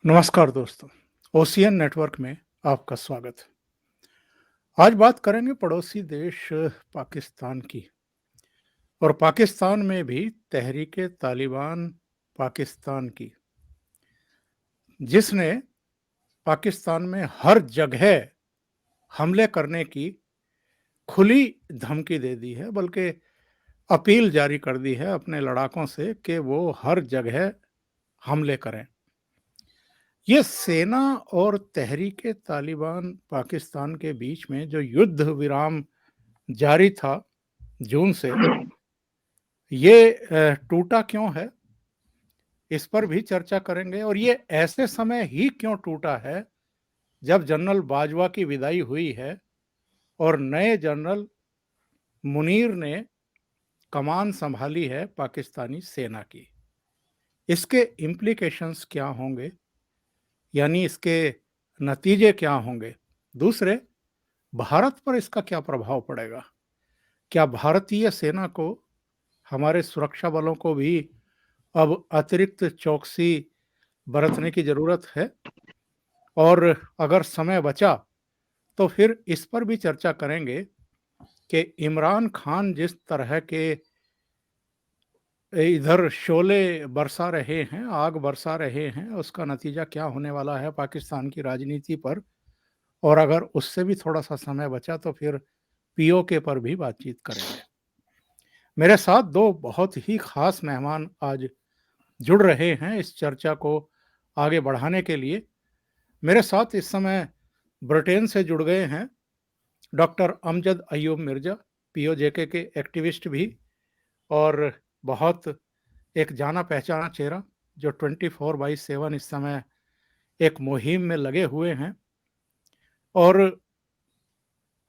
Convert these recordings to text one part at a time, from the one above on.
नमस्कार दोस्तों, ocean network में आपका स्वागत। आज बात करेंगे पड़ोसी देश पाकिस्तान की और पाकिस्तान में भी तहरीके तालिबान पाकिस्तान की, जिसने पाकिस्तान में हर जगह हमले करने की खुली धमकी दे दी है, बल्कि अपील जारी कर दी है अपने लड़ाकों से कि वो हर जगह हमले करें। ये सेना और तहरीके तालिबान पाकिस्तान के बीच में जो युद्ध विराम जारी था जून से, ये टूटा क्यों है, इस पर भी चर्चा करेंगे। और ये ऐसे समय ही क्यों टूटा है जब जनरल बाजवा की विदाई हुई है और नए जनरल मुनीर ने कमान संभाली है पाकिस्तानी सेना की। इसके इम्प्लीकेशंस क्या होंगे, यानी इसके नतीजे क्या होंगे। दूसरे, भारत पर इसका क्या प्रभाव पड़ेगा। क्या भारतीय सेना को, हमारे सुरक्षा बलों को भी अब अतिरिक्त चौकसी बरतने की जरूरत है। और अगर समय बचा तो फिर इस पर भी चर्चा करेंगे कि इमरान खान जिस तरह के इधर शोले बरसा रहे हैं, आग बरसा रहे हैं, उसका नतीजा क्या होने वाला है पाकिस्तान की राजनीति पर। और अगर उससे भी थोड़ा सा समय बचा तो फिर पीओके पर भी बातचीत करेंगे। मेरे साथ दो बहुत ही खास मेहमान आज जुड़ रहे हैं इस चर्चा को आगे बढ़ाने के लिए। मेरे साथ इस समय ब्रिटेन से जुड़ गए हैं डॉक्टर अमजद अयूब मिर्जा, पीओजेके के एक्टिविस्ट भी, और बहुत एक जाना पहचाना चेहरा जो 24/7 इस समय एक मुहिम में लगे हुए हैं, और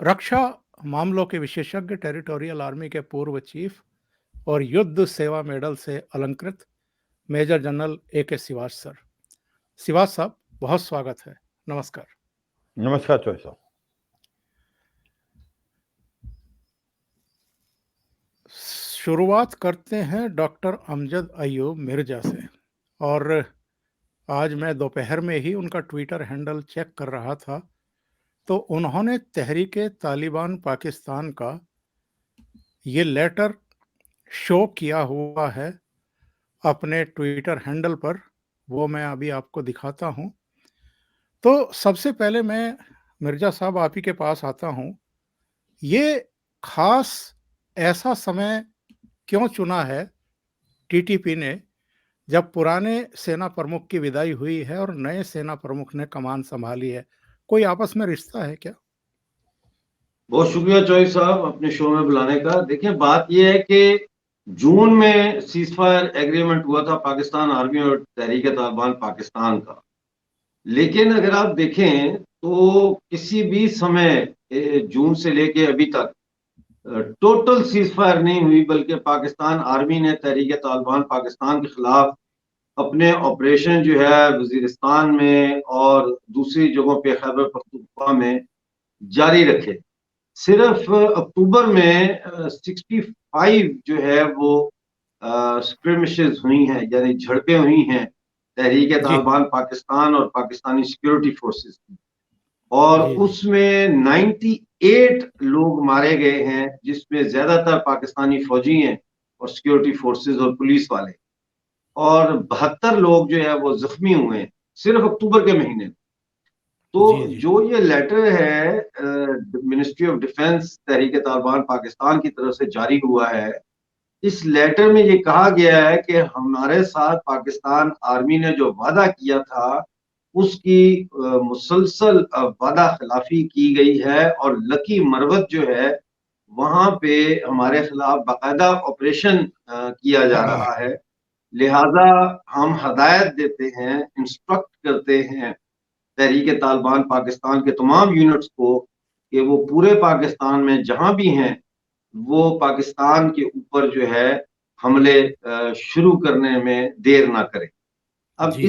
रक्षा मामलों के विशेषज्ञ, टेरिटोरियल आर्मी के पूर्व चीफ और युद्ध सेवा मेडल से अलंकृत major general AK Siwach sir. Siwach साहब, बहुत स्वागत है। नमस्कार। नमस्कार चौधरी साहब। शुरुआत करते हैं डॉक्टर अमजद अयूब मिर्जा से। और आज मैं दोपहर में ही उनका ट्विटर हैंडल चेक कर रहा था, तो उन्होंने तहरीके तालिबान पाकिस्तान का ये लेटर शो किया हुआ है अपने ट्विटर हैंडल पर। वो मैं अभी आपको दिखाता हूं। तो सबसे पहले मैं मिर्जा साहब आप ही के पास आता हूं। ये खास ऐसा समय क्यों चुना है टीटीपी ने, जब पुराने सेना प्रमुख की विदाई हुई है और नए सेना प्रमुख ने कमान संभाली है? कोई आपस में रिश्ता है क्या? बहुत शुक्रिया चौधरी साहब अपने शो में बुलाने का। देखिए, बात यह है कि जून में सीज फायर एग्रीमेंट हुआ था पाकिस्तान आर्मी और तहरीके तालिबान पाकिस्तान का। लेकिन अगर आप देखें तो किसी भी समय जून से लेके अभी तक टोटल सीज फायर नहीं हुई, बल्कि पाकिस्तान आर्मी ने तहरीके तालिबान पाकिस्तान के खिलाफ अपने ऑपरेशन जो है वजीरिस्तान में और दूसरी जगहों पे खैबर पख्तूनख्वा में जारी रखे। सिर्फ अक्टूबर में 65 जो है वो स्क्रिमिशेस हुई हैं, यानी झड़पें हुई हैं तहरीक जी तालिबान पाकिस्तान और पाकिस्तानी सिक्योरिटी फोर्सेस की। और जी। जी उसमें 98 लोग मारे गए हैं, जिसमें ज्यादातर पाकिस्तानी फौजी हैं और सिक्योरिटी फोर्सेस और पुलिस वाले, और 72 लोग जो है वो जख्मी हुए हैं सिर्फ अक्टूबर के महीने। तो जी जी। जो ये लेटर है मिनिस्ट्री ऑफ डिफेंस तहरीक तालिबान पाकिस्तान की तरफ से जारी हुआ है, इस लेटर में ये कहा गया है कि हमारे साथ पाकिस्तान आर्मी ने जो वादा किया था उसकी मुसलसल वादा खिलाफी की गई है, और लकी मरवत जो है वहां पे हमारे खिलाफ बाकायदा ऑपरेशन किया जा रहा है। लिहाजा हम हदायत देते हैं, इंस्ट्रक्ट करते हैं तहरीक तालिबान पाकिस्तान के तमाम यूनिट्स को कि वो पूरे पाकिस्तान में जहां भी हैं वो पाकिस्तान के ऊपर जो है हमले शुरू करने में देर ना करें। अब जी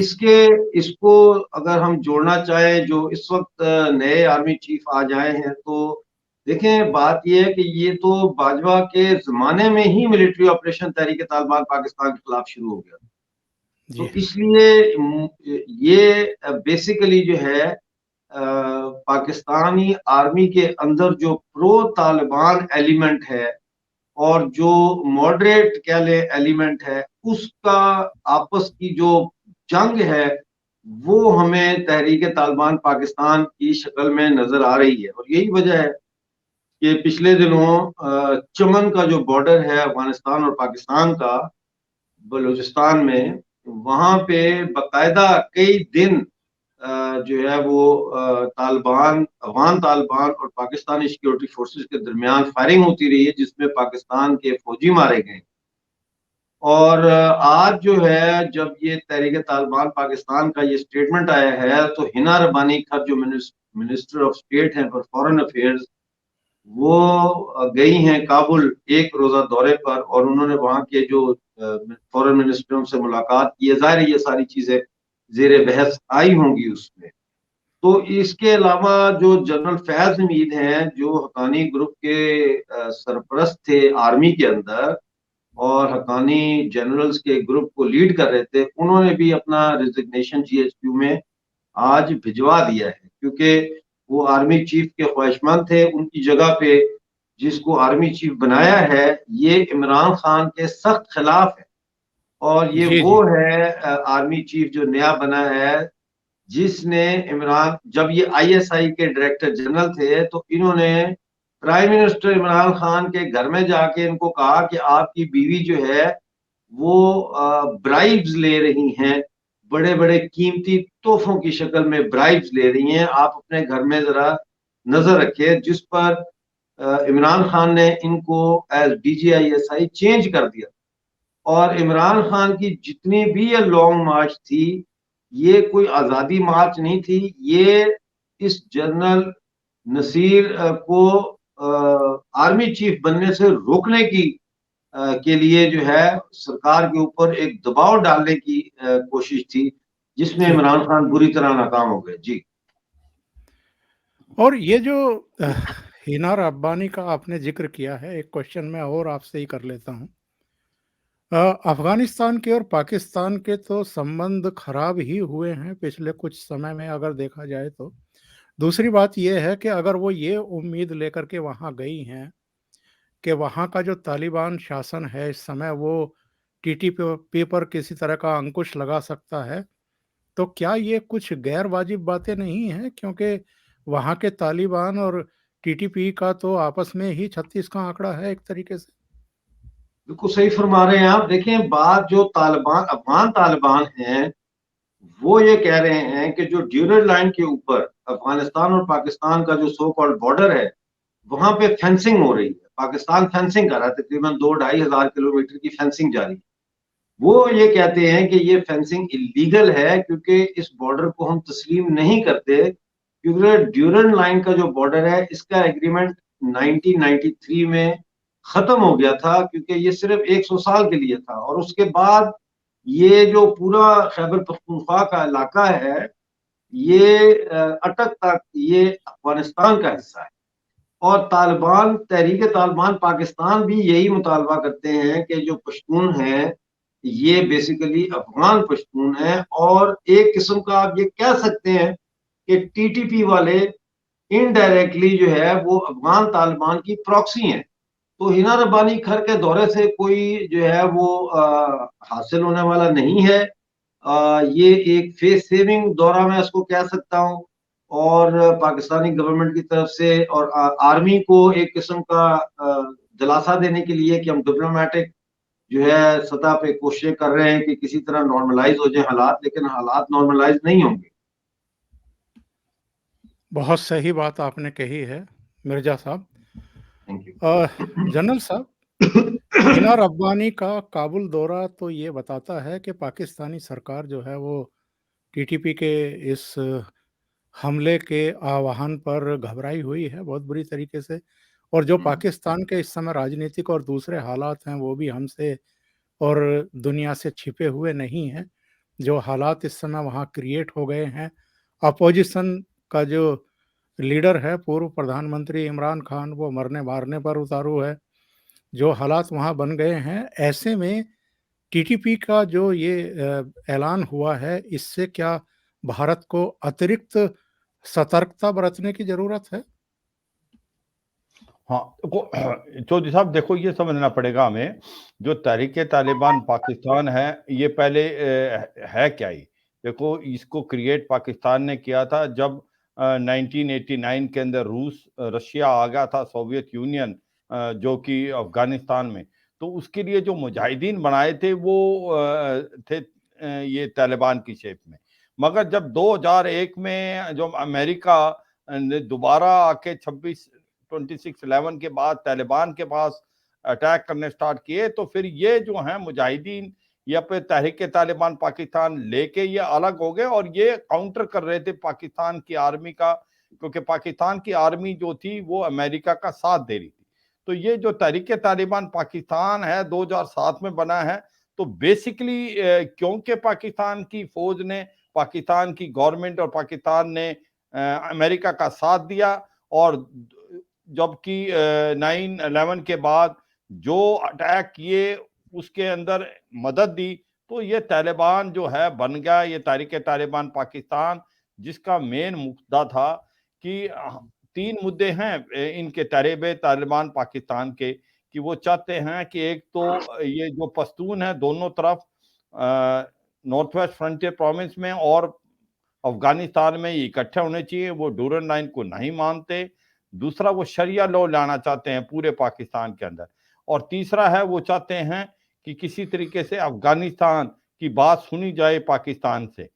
इसको अगर हम जोड़ना चाहें, जो इस वक्त नए आर्मी चीफ आ जाए हैं, तो देखें बात यह है कि ये तो बाजवा के जमाने में ही मिलिट्री ऑपरेशन तहरीक तालिबान पाकिस्तान के खिलाफ शुरू हो गया। तो जी, इसलिए ये बेसिकली जो है पाकिस्तानी आर्मी के अंदर जो प्रो तालिबान एलिमेंट है और जो मॉडरेट कह ले एलिमेंट है, उसका आपस की जो जंग है वो हमें तहरीक तालिबान पाकिस्तान की शक्ल में नजर आ रही है। और यही वजह है कि पिछले दिनों चमन का जो बॉर्डर है अफगानिस्तान और पाकिस्तान का, बलूचिस्तान में, वहां पे बकायदा कई दिन जो है वो तालिबान, अफगान तालिबान और पाकिस्तानी सिक्योरिटी फोर्सेस के दरमियान फायरिंग होती रही है, जिसमें पाकिस्तान के फौजी मारे गए। और आज जो है जब ये तहरीक तालिबान पाकिस्तान का ये स्टेटमेंट आया है, तो हिना रब्बानी खर जो मिनिस्टर ऑफ स्टेट हैं फॉर फॉरेन अफेयर्स, वो गई हैं काबुल एक रोजा दौरे पर, और उन्होंने वहां के जो फॉरेन मिनिस्टरों से मुलाकात की है। जाहिर है ये सारी चीजें जेर बहस आई होंगी उसमें। तो इसके अलावा जो जनरल फैज हमीद हैं, जो हक्कानी ग्रुप के सरपरस्त थे आर्मी के अंदर और हक्कानी जनरल्स के ग्रुप को लीड कर रहे थे, उन्होंने भी अपना रिजिग्नेशन जीएचक्यू में आज भिजवा दिया है, क्योंकि वो आर्मी चीफ के ख्वाहिशमंद थे। उनकी जगह पे जिसको आर्मी चीफ बनाया है, ये इमरान खान के सख्त खिलाफ है। और ये जी, वो जी। है आर्मी चीफ जो नया बना है, जिसने इमरान, जब ये आईएसआई के डायरेक्टर जनरल थे, तो इन्होंने प्राइम मिनिस्टर इमरान खान के घर में जाके इनको कहा कि आपकी बीवी जो है वो ब्राइब्स ले रही हैं, बड़े बड़े कीमती तोहफों की शक्ल में ब्राइब्स ले रही हैं, आप अपने घर में जरा नजर रखिए। जिस पर इमरान खान ने इनको एज डीजीआईएसआई चेंज कर दिया। और इमरान खान की जितनी भी ये लॉन्ग मार्च थी, ये कोई आजादी मार्च नहीं थी, ये इस जनरल नसीर को आर्मी चीफ बनने से रोकने की के लिए जो है सरकार के ऊपर एक दबाव डालने की कोशिश थी, जिसमें जी। इमरान खान बुरी तरह नाकाम हो गए। जी। और ये जो हिना रब्बानी का आपने ज़िक्र किया है, एक क्वेश्चन मैं और आपसे ही कर लेता हूँ। अफ़गानिस्तान के और पाकिस्तान के तो संबंध खराब ही हुए हैं पिछले कुछ समय में अगर देखा जाए तो। दूसरी बात ये है कि अगर वो ये उम्मीद लेकर के वहाँ गई हैं कि वहाँ का जो तालिबान शासन है इस समय वो टीटीपी पर किसी तरह का अंकुश लगा सकता है, तो क्या ये कुछ गैर वाजिब बातें नहीं हैं? क्योंकि वहाँ के तालिबान और टीटीपी का तो आपस में ही 36 का आंकड़ा है एक तरीके से। बिल्कुल सही फरमा रहे हैं आप। देखें, बात जो तालिबान, अफगान तालिबान हैं, वो ये कह रहे हैं कि जो ड्यूरल लाइन के ऊपर अफगानिस्तान और पाकिस्तान का जो सो कॉल्ड बॉर्डर है, वहां पे फेंसिंग हो रही है। पाकिस्तान फेंसिंग कर रहा है, तकरीबन 2-2.5 हजार किलोमीटर की फेंसिंग जारी है। वो ये कहते हैं कि ये फेंसिंग इलीगल है, क्योंकि इस बॉर्डर को हम तस्लीम नहीं करते, क्योंकि ड्यूरल लाइन का जो बॉर्डर है, इसका एग्रीमेंट 1993 में खत्म हो गया था, क्योंकि ये सिर्फ 100 साल के लिए था। और उसके बाद ये जो पूरा खैबर पख्तूनख्वा का इलाका है, ये अटक तक ये अफगानिस्तान का हिस्सा है। और तालिबान, तहरीक तालिबान पाकिस्तान भी यही मुतालबा करते हैं कि जो पश्तून हैं, ये बेसिकली अफगान पश्तून हैं। और एक किस्म का आप ये कह सकते हैं कि टीटीपी वाले इनडायरेक्टली जो है वो अफगान तालिबान की प्रॉक्सी हैं। तो हिना रब्बानी खर के दौरे से कोई जो है वो हासिल होने वाला नहीं है। ये एक फेस सेविंग दौरा मैं इसको कह सकता हूँ। और पाकिस्तानी गवर्नमेंट की तरफ से और आर्मी को एक किस्म का दिलासा देने के लिए कि हम डिप्लोमेटिक जो है सतह पे कोशिशें कर रहे हैं कि किसी तरह नॉर्मलाइज हो जाए हालात, लेकिन हालात नॉर्मलाइज नहीं होंगे। बहुत सही बात आपने कही है, मिर्ज़ा साहब। Thank you. जनरल साहब, हिना रब्बानी का काबुल दौरा तो ये बताता है कि पाकिस्तानी सरकार जो है वो टीटीपी के इस हमले के आह्वान पर घबराई हुई है बहुत बुरी तरीके से। और जो पाकिस्तान के इस समय राजनीतिक और दूसरे हालात हैं वो भी हमसे और दुनिया से छिपे हुए नहीं हैं। जो हालात इस समय वहाँ क्रिएट हो गए हैं, अपोजिशन का जो लीडर है पूर्व प्रधानमंत्री इमरान खान, वो मरने मारने पर उतारू है। जो हालात वहाँ बन गए हैं, ऐसे में टीटीपी का जो ये ऐलान हुआ है, इससे क्या भारत को अतिरिक्त सतर्कता बरतने की ज़रूरत है? हाँ, देखो चौधरी साहब, देखो ये समझना पड़ेगा हमें, जो तहरीक-ए-तालिबान पाकिस्तान है, ये पहले है क्या ये? देखो, इसको क्रिएट पाकिस्तान ने किया था जब 1989 के अंदर रशिया आ गया था, सोवियत यूनियन जो कि अफ़गानिस्तान में। तो उसके लिए जो मुजाहिदीन बनाए थे वो थे ये तालिबान की शेप में। मगर जब 2001 में जो अमेरिका ने दोबारा आके 26/11 के बाद तालिबान के पास अटैक करने स्टार्ट किए, तो फिर ये जो हैं मुजाहिदीन या फिर तहरीक तालिबान पाकिस्तान लेके ये अलग हो गए और ये काउंटर कर रहे थे पाकिस्तान की आर्मी का, क्योंकि पाकिस्तान की आर्मी जो थी वो अमेरिका का साथ दे रही थी। तो ये जो तहरीक तालिबान पाकिस्तान है 2007 में बना है, तो बेसिकली क्योंकि पाकिस्तान की फौज ने, पाकिस्तान की गवर्नमेंट और पाकिस्तान ने अमेरिका का साथ दिया, और जबकि 9/11 के बाद जो अटैक किए उसके अंदर मदद दी, तो ये तालिबान जो है बन गया, ये तहरीक तालिबान पाकिस्तान, जिसका मेन मुद्दा था कि 3 मुद्दे हैं इनके तालिबान पाकिस्तान के, कि वो चाहते हैं कि एक तो ये जो पश्तून है दोनों तरफ नॉर्थ वेस्ट फ्रंटियर प्रोविंस में और अफगानिस्तान में ये इकट्ठे होने चाहिए, वो डूरन लाइन को नहीं मानते। दूसरा, वो शरिया लॉ लाना चाहते हैं पूरे पाकिस्तान के अंदर, और तीसरा है वो चाहते हैं कि किसी तरीके से अफगानिस्तान की बात सुनी जाए पाकिस्तान से।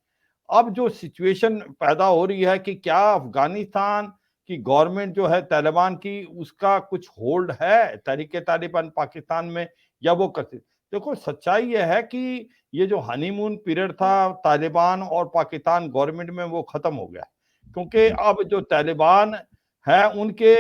अब जो सिचुएशन पैदा हो रही है कि क्या अफगानिस्तान की गवर्नमेंट जो है तालिबान की, उसका कुछ होल्ड है तहरीक तालिबान पाकिस्तान में, या वो करते। देखो, सच्चाई ये है कि ये जो हनीमून पीरियड था तालिबान और पाकिस्तान गवर्नमेंट में, वो खत्म हो गया, क्योंकि अब जो तालिबान है उनके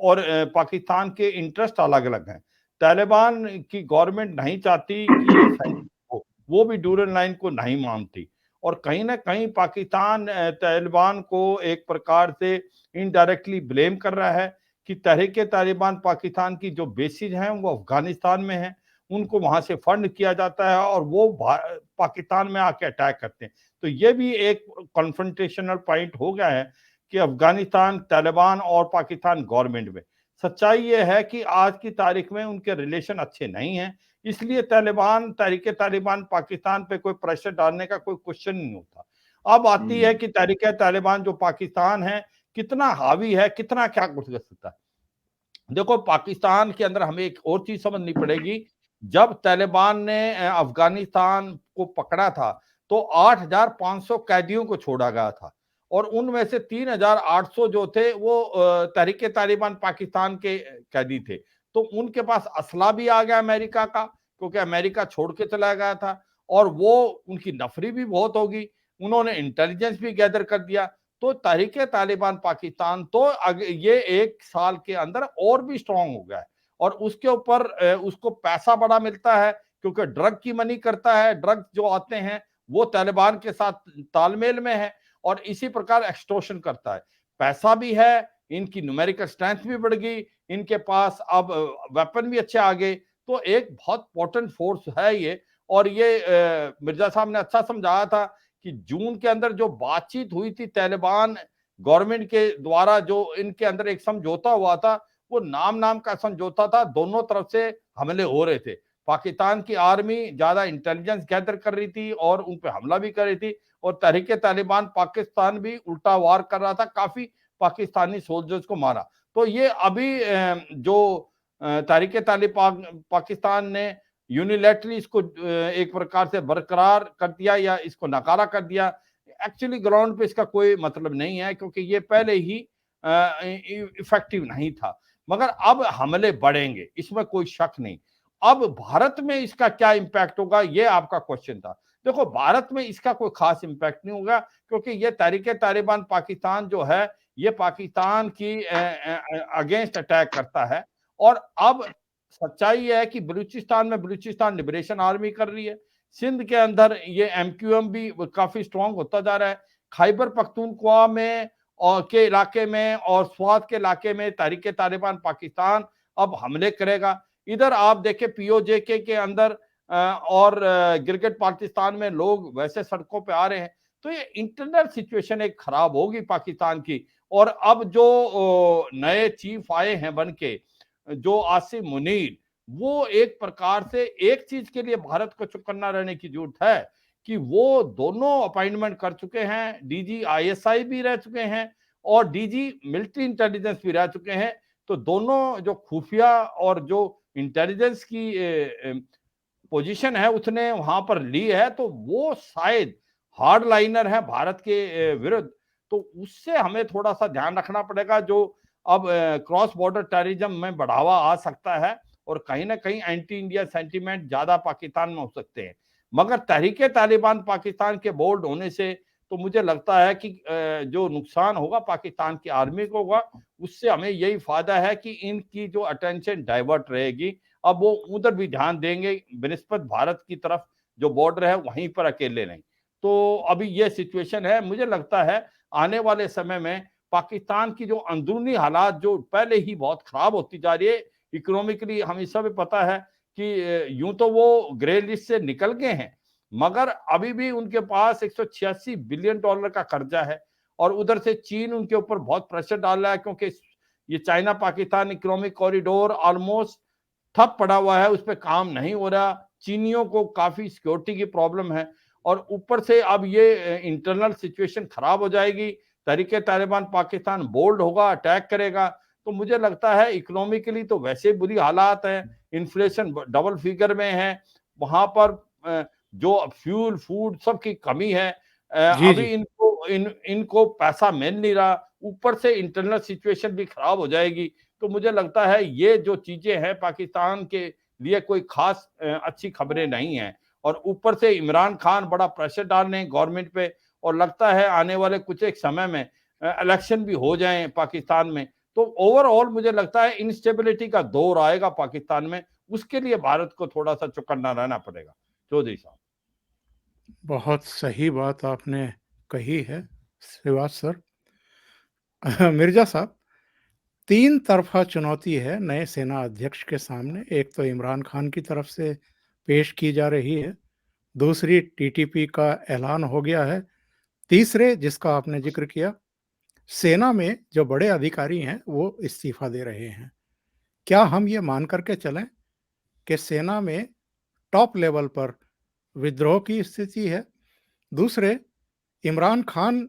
और पाकिस्तान के इंटरेस्ट अलग अलग हैं। तालिबान की गवर्नमेंट नहीं चाहती कि ये फैसला हो, वो भी डूरन लाइन को नहीं मानती, और कहीं ना कहीं पाकिस्तान तालिबान को एक प्रकार से इनडायरेक्टली ब्लेम कर रहा है कि तहरीक तालिबान पाकिस्तान की जो बेसिस हैं वो अफगानिस्तान में हैं, उनको वहां से फंड किया जाता है और वो पाकिस्तान में आके अटैक करते हैं। तो ये भी एक कॉन्फ्रंटेशनल पॉइंट हो गया है कि अफगानिस्तान, तालिबान और पाकिस्तान गवर्नमेंट में। सच्चाई ये है कि आज की तारीख में उनके रिलेशन अच्छे नहीं हैं, इसलिए तहरीक तालिबान पाकिस्तान पे कोई प्रेशर डालने का कोई क्वेश्चन नहीं होता। अब आती है कि तहरीक तालिबान जो पाकिस्तान है, कितना हावी है, कितना क्या कुछ कर सकता है। देखो, पाकिस्तान के अंदर हमें एक और चीज समझनी पड़ेगी। जब तालिबान ने अफगानिस्तान को पकड़ा था, तो 8,500 कैदियों को छोड़ा गया था, और उनमें से 3,800 जो थे वो तहरीक तालिबान पाकिस्तान के कैदी थे। तो उनके पास असला भी आ गया अमेरिका का, क्योंकि अमेरिका छोड़ के चला गया था, और वो उनकी नफरी भी बहुत होगी, उन्होंने इंटेलिजेंस भी गैदर कर दिया। तो तहरीक तालिबान पाकिस्तान तो ये 1 साल के अंदर और भी स्ट्रांग हो गया है, और उसके ऊपर उसको पैसा बड़ा मिलता है, क्योंकि ड्रग की मनी करता है, ड्रग जो आते हैं वो तालिबान के साथ तालमेल में है, और इसी प्रकार एक्सटॉर्शन करता है। पैसा भी है, इनकी न्यूमेरिकल स्ट्रेंथ भी बढ़ गई, इनके पास अब वेपन भी अच्छे आ गए, तो एक बहुत पोटेंट फोर्स है ये। और ये मिर्जा साहब ने अच्छा समझाया था कि जून के अंदर जो बातचीत हुई थी तालिबान गवर्नमेंट के द्वारा, जो इनके अंदर एक समझौता हुआ था, वो नाम नाम का समझौता था, दोनों तरफ से हमले हो रहे थे। पाकिस्तान की आर्मी ज्यादा इंटेलिजेंस गैदर कर रही थी और उन पर हमला भी कर रही थी, और तहरीक तालिबान पाकिस्तान भी उल्टा वार कर रहा था, काफी पाकिस्तानी सोल्जर्स को मारा। तो ये अभी जो तहरीक तालिबान पाकिस्तान ने यूनिलैटरली इसको एक प्रकार से बरकरार कर दिया या इसको नकारा कर दिया। एक्चुअली ग्राउंड पे इसका कोई मतलब नहीं है, क्योंकि ये पहले ही इफेक्टिव नहीं था। मगर अब हमले बढ़ेंगे, इसमें कोई शक नहीं। अब भारत में इसका क्या इंपैक्ट होगा, ये आपका क्वेश्चन था। देखो, भारत में इसका कोई खास इंपैक्ट नहीं होगा, क्योंकि ये तहरीक तालिबान पाकिस्तान जो है, ये पाकिस्तान की अगेंस्ट अटैक करता है। और अब सच्चाई है कि बलूचिस्तान में बलूचिस्तान लिबरेशन आर्मी कर रही है, सिंध के अंदर ये एमक्यूएम भी काफी स्ट्रांग होता जा रहा है, खैबर पख्तूनख्वा में और के इलाके में और स्वात के इलाके में तहरीक तालिबान पाकिस्तान अब हमले करेगा। इधर आप देखें पीओजे के अंदर और गिलगित पाकिस्तान में लोग वैसे सड़कों पे आ रहे हैं, तो ये इंटरनल सिचुएशन एक खराब होगी पाकिस्तान की। और अब जो नए चीफ आए हैं बन के, जो आसिम मुनीर, वो एक प्रकार से एक चीज के लिए भारत को चौकन्ना रहने की जरूरत है कि वो दोनों अपॉइंटमेंट कर चुके हैं, डीजी आईएसआई भी रह चुके हैं और डीजी मिलिट्री इंटेलिजेंस भी रह चुके हैं। तो दोनों जो खुफिया और जो इंटेलिजेंस की पोजीशन है उसने वहां पर ली है, तो वो शायद हार्ड लाइनर है भारत के विरुद्ध। तो उससे हमें थोड़ा सा ध्यान रखना पड़ेगा, जो अब क्रॉस बॉर्डर टेररिज्म में बढ़ावा आ सकता है और कहीं ना कहीं एंटी इंडिया सेंटीमेंट ज्यादा पाकिस्तान में हो सकते हैं। मगर तहरीके तालिबान पाकिस्तान के बोल्ड होने से तो मुझे लगता है कि जो नुकसान होगा पाकिस्तान की आर्मी को होगा, उससे हमें यही फायदा है कि इनकी जो अटेंशन डाइवर्ट रहेगी, अब वो उधर भी ध्यान देंगे बनिस्बत भारत की तरफ जो बॉर्डर है वहीं पर अकेले नहीं। तो अभी ये सिचुएशन है। मुझे लगता है आने वाले समय में पाकिस्तान की जो अंदरूनी हालात जो पहले ही बहुत खराब होती जा रही है, इकोनॉमिकली हमें सब पता है कि यूं तो वो ग्रे लिस्ट से निकल गए हैं, मगर अभी भी उनके पास 186 बिलियन डॉलर का कर्जा है और उधर से चीन उनके ऊपर बहुत प्रेशर डाल रहा है, क्योंकि ये China Pakistan economic corridor almost ठप पड़ा हुआ है, उस पर काम नहीं हो रहा। चीनियों को काफी सिक्योरिटी की प्रॉब्लम है और ऊपर से अब ये इंटरनल सिचुएशन खराब हो जाएगी, तहरीके तालिबान पाकिस्तान बोल्ड होगा, अटैक करेगा। तो मुझे लगता है इकोनॉमिकली तो वैसे बुरी हालात है, इन्फ्लेशन डबल फिगर में है, वहां पर जो फ्यूल फूड सबकी कमी है, जी अभी जी। इनको पैसा मिल नहीं रहा, ऊपर से इंटरनल सिचुएशन भी खराब हो जाएगी। तो मुझे लगता है ये जो चीजें हैं पाकिस्तान के लिए कोई खास अच्छी खबरें नहीं है। और ऊपर से इमरान खान बड़ा प्रेशर डाल रहे हैं गवर्नमेंट पे और लगता है आने वाले कुछ एक समय में इलेक्शन भी हो जाएं पाकिस्तान में। तो ओवरऑल मुझे लगता है इंस्टेबिलिटी का दौर आएगा पाकिस्तान में, उसके लिए भारत को थोड़ा सा चौकन्ना रहना पड़ेगा। चौधरी साहब, बहुत सही बात आपने कही है श्रीवास सर। मिर्जा साहब, तीन तरफा चुनौती है नए सेना अध्यक्ष के सामने। एक तो इमरान खान की तरफ से पेश की जा रही है, दूसरी टीटीपी का ऐलान हो गया है, तीसरे जिसका आपने जिक्र किया, सेना में जो बड़े अधिकारी हैं वो इस्तीफा दे रहे हैं। क्या हम ये मान करके चलें कि सेना में टॉप लेवल पर विद्रोह की स्थिति है? दूसरे, इमरान खान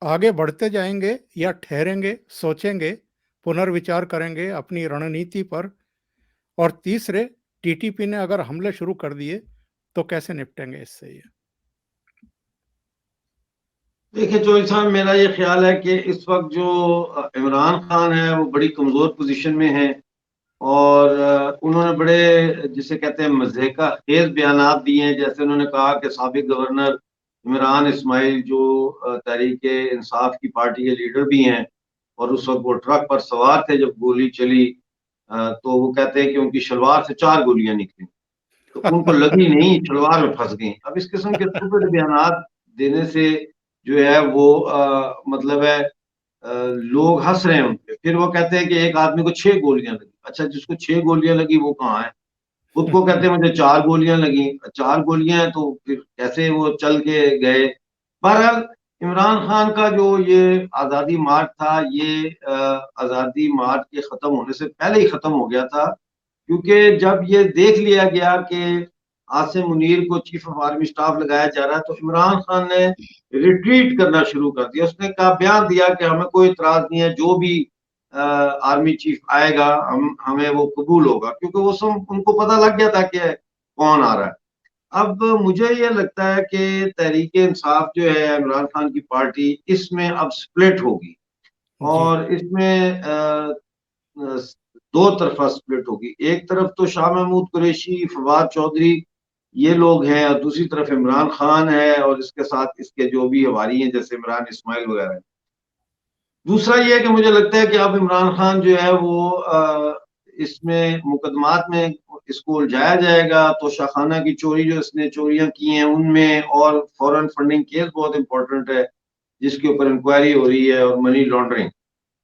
आगे बढ़ते जाएंगे या ठहरेंगे, सोचेंगे, पुनर्विचार करेंगे अपनी रणनीति पर? और तीसरे, टीटीपी ने अगर हमले शुरू कर दिए तो कैसे निपटेंगे इससे? ये देखिए चौधरी साहब, मेरा ये ख्याल है कि इस वक्त जो इमरान खान है वो बड़ी कमजोर पोजीशन में है और उन्होंने बड़े जिसे कहते हैं मज़ेका खेज बयानात दिए हैं। जैसे उन्होंने कहा कि साबिक गवर्नर इमरान इस्माइल जो तहरीक इंसाफ की पार्टी के लीडर भी हैं और उस वक्त वो ट्रक पर सवार थे जब गोली चली, तो वो कहते हैं कि उनकी शलवार से 4 गोलियां निकली, तो उनको लगी नहीं, शलवार में फंस गई। अब इस किस्म के स्टूपिड बयानात देने से जो है वो मतलब है लोग हंस रहे हैं उन पे। फिर वो कहते हैं कि एक आदमी को 6 गोलियां लगी। अच्छा, जिसको 6 गोलियां लगी वो कहाँ है? खुद को कहते हैं मुझे 4 गोलियां लगी। 4 गोलियां हैं तो फिर कैसे वो चल के गए? बहरहाल इमरान खान का जो ये आजादी मार्च था, ये आजादी मार्च के खत्म होने से पहले ही खत्म हो गया था, क्योंकि जब ये देख लिया गया कि आसिम मुनीर को चीफ ऑफ आर्मी स्टाफ लगाया जा रहा है तो इमरान खान ने रिट्रीट करना शुरू कर दिया। उसने कहा, बयान दिया कि हमें कोई इतराज नहीं है, जो भी आर्मी चीफ आएगा हमें वो कबूल होगा, क्योंकि वो सब उनको पता लग गया था कि कौन आ रहा है। अब मुझे ये लगता है कि तहरीक इंसाफ जो है इमरान खान की पार्टी, इसमें अब स्प्लिट होगी जी और इसमें दो तरफा स्प्लिट होगी। एक तरफ तो शाह महमूद कुरैशी, फवाद चौधरी, ये लोग हैं और दूसरी तरफ इमरान खान है और इसके साथ इसके जो भी हवारी हैं जैसे इमरान इस्माइल वगैरह। दूसरा ये है कि मुझे लगता है कि अब इमरान खान जो है वो इसमें मुकदमात में इसको उलझाया जाएगा। तो शाखाना की चोरी जो इसने चोरियां की हैं उनमें, और फॉरेन फंडिंग केस बहुत इंपॉर्टेंट है जिसके ऊपर इंक्वायरी हो रही है, और मनी लॉन्ड्रिंग।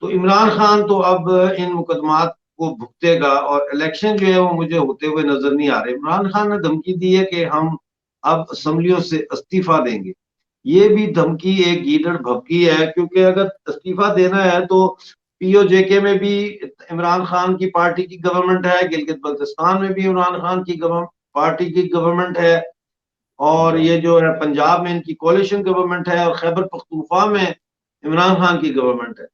तो इमरान खान तो अब इन मुकदमात को भुगतेगा और इलेक्शन जो है वो मुझे होते हुए नजर नहीं आ रहे। इमरान खान ने धमकी दी है कि हम अब असम्बलियों से इस्तीफा देंगे। ये भी धमकी एक गीदड़ भभकी है, क्योंकि अगर इस्तीफा देना है तो पीओजेके में भी इमरान खान की पार्टी की गवर्नमेंट है, गिलगित बल्तिस्तान में भी इमरान खान की पार्टी की गवर्नमेंट है, और ये जो है पंजाब में इनकी कोalition गवर्नमेंट है, और खैबर पख्तूनख्वा में इमरान खान की गवर्नमेंट है।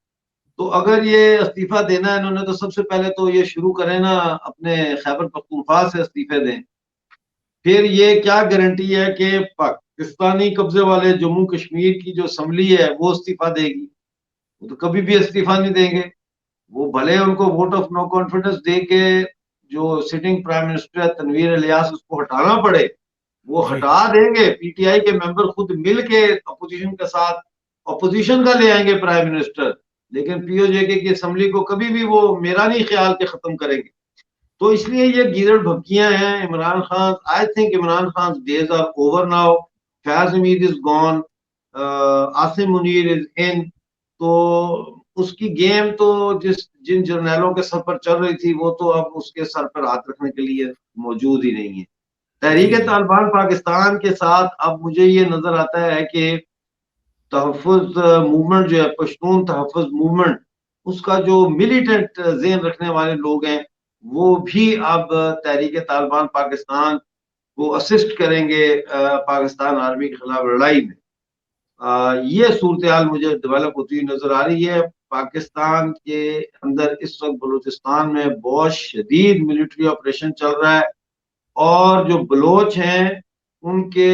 तो अगर ये इस्तीफा देना है इन्होंने, तो सबसे पहले तो ये शुरू करें ना, अपने खैबर पख्तूनख्वा से इस्तीफे दें। फिर ये क्या गारंटी है कि पाकिस्तानी कब्जे वाले जम्मू कश्मीर की जो असम्बली है वो इस्तीफा देगी? वो तो कभी भी इस्तीफा नहीं देंगे। वो भले उनको वोट ऑफ नो कॉन्फिडेंस दे के जो सिटिंग प्राइम मिनिस्टर है तनवीर इलियास, उसको हटाना पड़े, वो जी हटा देंगे। पीटीआई के मेंबर खुद मिल के अपोजिशन के साथ अपोजिशन का ले आएंगे प्राइम मिनिस्टर, लेकिन पीओजेके की असेंबली को कभी भी वो मेरा नहीं ख्याल के खत्म करेंगे। तो इसलिए ये गीदड़ भपकियां हैं। Imran Khan, I think Imran Khan days are over now. Faiz Hameed is gone, Asim Munir is in. तो उसकी गेम तो जिन जर्नैलों के सर पर चल रही थी, वो तो अब उसके सर पर हाथ रखने के लिए मौजूद ही नहीं है। जी तहरीक जी तालिबान पाकिस्तान के साथ अब मुझे ये नजर आता है कि तहफ़्फ़ुज़ मूवमेंट जो है, पश्तून तहफ़्फ़ुज़ मूवमेंट, उसका जो मिलिटेंट ज़हन रखने वाले लोग हैं, वो भी अब तहरीक तालिबान पाकिस्तान को असिस्ट करेंगे पाकिस्तान आर्मी के खिलाफ लड़ाई में। ये सूरत-ए-हाल मुझे डेवलप होती हुई नजर आ रही है। पाकिस्तान के अंदर इस वक्त बलूचिस्तान में बहुत शदीद मिलिट्री ऑपरेशन चल रहा है, और जो बलोच हैं उनके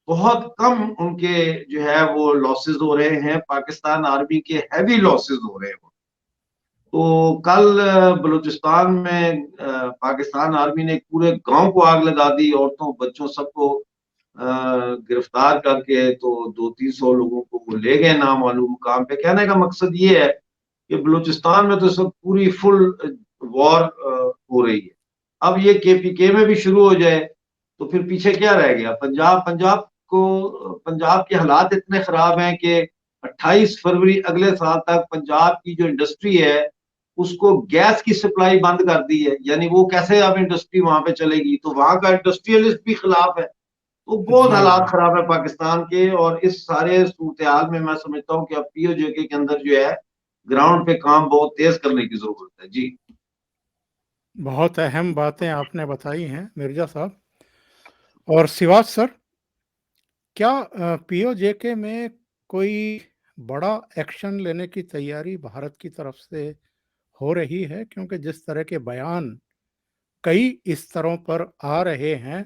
बहुत कम उनके जो है वो लॉसेस हो रहे हैं, पाकिस्तान आर्मी के हैवी लॉसेस हो रहे हैं। तो कल बलूचिस्तान में पाकिस्तान आर्मी ने एक पूरे गांव को आग लगा दी, औरतों बच्चों सबको गिरफ्तार करके, तो 200-300 लोगों को वो ले गए नामालूम मुकाम पे। कहने का मकसद ये है कि बलूचिस्तान में तो सब पूरी फुल वॉर हो रही है। अब ये केपीके में भी शुरू हो जाए तो फिर पीछे क्या रह गया? पंजाब के हालात इतने खराब हैं कि 28 फरवरी अगले साल तक पंजाब की जो इंडस्ट्री है उसको गैस की सप्लाई बंद कर दी है। यानी वो कैसे अब इंडस्ट्री वहां पे चलेगी? तो वहां का इंडस्ट्रियलिस्ट भी खिलाफ है। तो बहुत जी हालात जी खराब है पाकिस्तान के, और इस सारे सूरत-ए-हाल में मैं समझता हूँ कि अब पीओजेके के अंदर जो है ग्राउंड पे काम बहुत तेज करने की जरूरत है। जी। बहुत अहम बातें आपने बताई हैं मिर्जा साहब। और सिवाज सर, क्या पीओजेके में कोई बड़ा एक्शन लेने की तैयारी भारत की तरफ से हो रही है? क्योंकि जिस तरह के बयान कई स्तरों पर आ रहे हैं,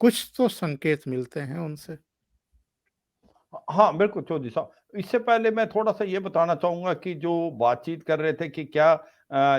कुछ तो संकेत मिलते हैं उनसे। हाँ, बिल्कुल चौधरी साहब। इससे पहले मैं थोड़ा-सा ये बताना चाहूँगा कि जो बातचीत कर रहे थे कि क्या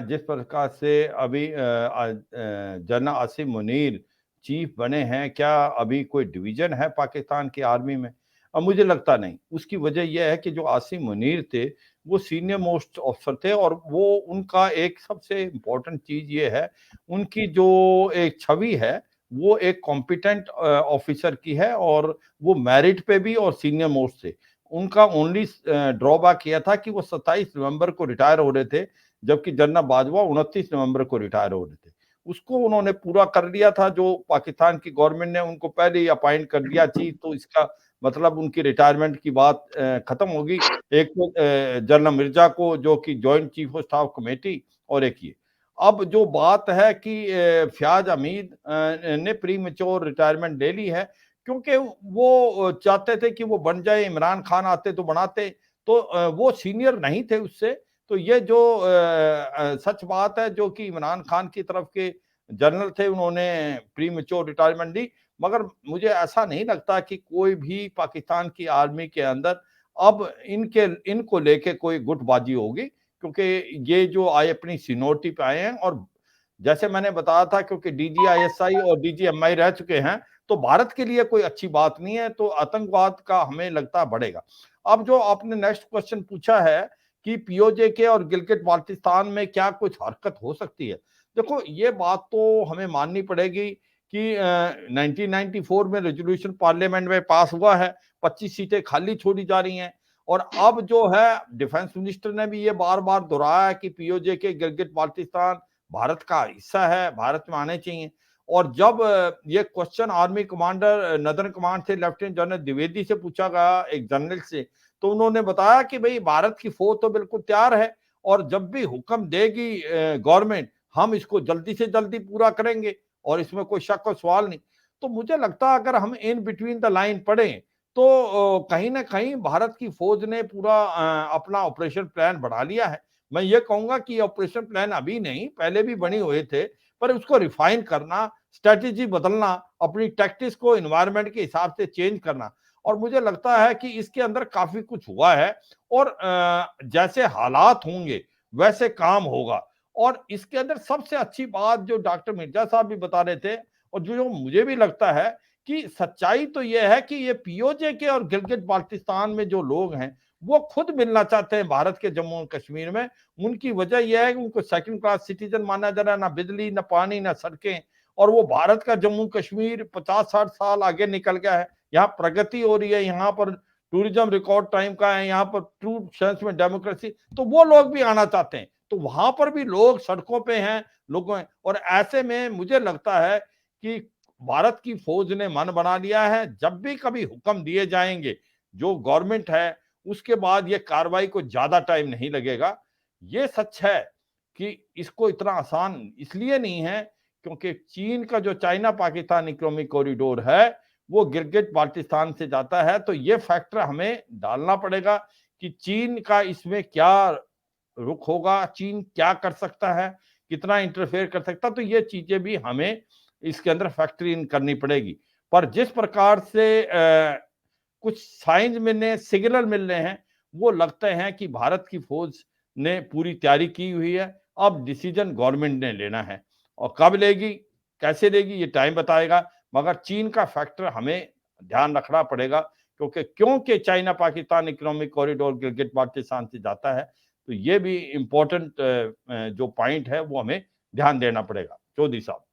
जिस प्रकार से अभी जनरल आसिम मुनीर चीफ बने हैं, क्या अभी कोई डिवीज़न है पाकिस्तान की आर्मी में? मुझे लगता नहीं। उसकी वजह ये है कि जो आसिम मुनीर थे, वो सीनियर मोस्ट ऑफिसर थे, और वो उनका एक सबसे इम्पोर्टेंट चीज़ ये है, उनकी जो एक छवि है, वो एक कॉम्पिटेंट ऑफिसर की है, और वो मेरिट पे भी और सीनियर मोस्ट थे। उनका ओनली ड्रॉबैक यह था कि वो 27 नवंबर को रिटायर हो रहे थे, जबकि जनरल बाजवा 29 नवंबर को रिटायर हो रहे थे। उसको उन्होंने पूरा कर लिया था, जो पाकिस्तान की गवर्नमेंट ने उनको पहले ही अपॉइंट कर दिया चीफ, तो इसका मतलब उनकी रिटायरमेंट की बात खत्म होगी। एक तो जनरल मिर्जा को, जो कि joint chief of staff committee, और एक ये। अब जो बात है कि फ़याज़ हमीद ने प्रीमैच्योर रिटायरमेंट ले ली है, क्योंकि वो चाहते थे कि वो बन जाए, इमरान खान आते तो बनाते, तो वो सीनियर नहीं थे उससे। तो ये जो सच बात है, जो कि इमरान खान की तरफ के जनरल थे, उन्होंने प्रीमैच्योर रिटायरमेंट दी। मगर मुझे ऐसा नहीं लगता कि कोई भी पाकिस्तान की आर्मी के अंदर अब इनको लेके कोई गुटबाजी होगी, क्योंकि ये जो आए अपनी सीनियरिटी पे आए हैं, और जैसे मैंने बताया था, क्योंकि डीजीआईएसआई और डीजीएमआई रह चुके हैं, तो भारत के लिए कोई अच्छी बात नहीं है, तो आतंकवाद का हमें लगता है बढ़ेगा। अब जो आपने नेक्स्ट क्वेश्चन पूछा है कि पीओजेके और गिलगित बाल्टिस्तान में क्या कुछ हरकत हो सकती है? देखो, ये बात तो हमें माननी पड़ेगी कि 1994 में रेज़ोल्यूशन पार्लियामेंट में पास हुआ है, 25 सीटें खाली छोड़ी जा रही हैं, और अब जो है डिफेंस मिनिस्टर ने भी ये बार बार दोहराया है कि पीओजे के गिलगित बाल्टिस्तान भारत का हिस्सा है, भारत में आने चाहिए। और जब ये question army commander northern command से लेफ्टिनेंट जनरल द्विवेदी से पूछा गया, एक जनरल से, तो उन्होंने बताया कि भाई भारत की फौज तो बिल्कुल तैयार है और जब भी हुक्म देगी गवर्नमेंट, हम इसको जल्दी से जल्दी पूरा करेंगे और इसमें कोई शक और सवाल नहीं। तो मुझे लगता है अगर हम इन बिटवीन द लाइन पढ़ें तो कहीं ना कहीं भारत की फौज ने पूरा अपना ऑपरेशन प्लान बढ़ा लिया है। मैं ये कहूंगा कि ऑपरेशन प्लान अभी नहीं, पहले भी बने हुए थे, पर उसको रिफाइन करना, स्ट्रेटेजी बदलना, अपनी टैक्टिक्स को एनवायरनमेंट के हिसाब से चेंज करना, और मुझे लगता है कि इसके अंदर काफी कुछ हुआ है और जैसे हालात होंगे वैसे काम होगा। और इसके अंदर सबसे अच्छी बात जो डॉक्टर मिर्जा साहब भी बता रहे थे और जो मुझे भी लगता है कि सच्चाई तो यह है कि ये पीओजे के और गिलगित बाल्टिस्तान में जो लोग हैं वो खुद मिलना चाहते हैं भारत के जम्मू और कश्मीर में। उनकी वजह यह है कि उनको सेकंड क्लास सिटीजन माना जा रहा है, ना बिजली, ना पानी, ना सड़कें, और वो भारत का जम्मू कश्मीर 50-60 साल आगे निकल गया है। यहाँ प्रगति हो रही है, यहाँ पर टूरिज्म रिकॉर्ड टाइम का है, यहाँ पर ट्रू सेंस में डेमोक्रेसी, तो वो लोग भी आना चाहते हैं। तो वहां पर भी लोग सड़कों पे हैं, लोगों हैं, और ऐसे में मुझे लगता है कि भारत की फौज ने मन बना लिया है, जब भी कभी हुक्म दिए जाएंगे जो गवर्नमेंट है, उसके बाद ये कार्रवाई को ज्यादा टाइम नहीं लगेगा। ये सच है कि इसको इतना आसान इसलिए नहीं है क्योंकि चीन का जो चाइना पाकिस्तान इकोनॉमिक कॉरिडोर है वो गिलगित बाल्टिस्तान से जाता है। तो ये फैक्टर हमें डालना पड़ेगा कि चीन का इसमें क्या रुख होगा, चीन क्या कर सकता है, कितना इंटरफेयर कर सकता है, तो ये चीजें भी हमें इसके अंदर फैक्टरी इन करनी पड़ेगी। पर जिस प्रकार से कुछ साइंस मिलने, सिग्नल मिल रहे हैं, वो लगते हैं कि भारत की फौज ने पूरी तैयारी की हुई है। अब डिसीजन गवर्नमेंट ने लेना है और कब लेगी, कैसे लेगी, ये टाइम बताएगा। मगर चीन का फैक्टर हमें ध्यान रखना पड़ेगा क्योंकि China Pakistan economic corridor Gilgit Baltistan से जाता है। तो ये भी इंपॉर्टेंट जो पॉइंट है वो हमें ध्यान देना पड़ेगा। चौधरी साहब।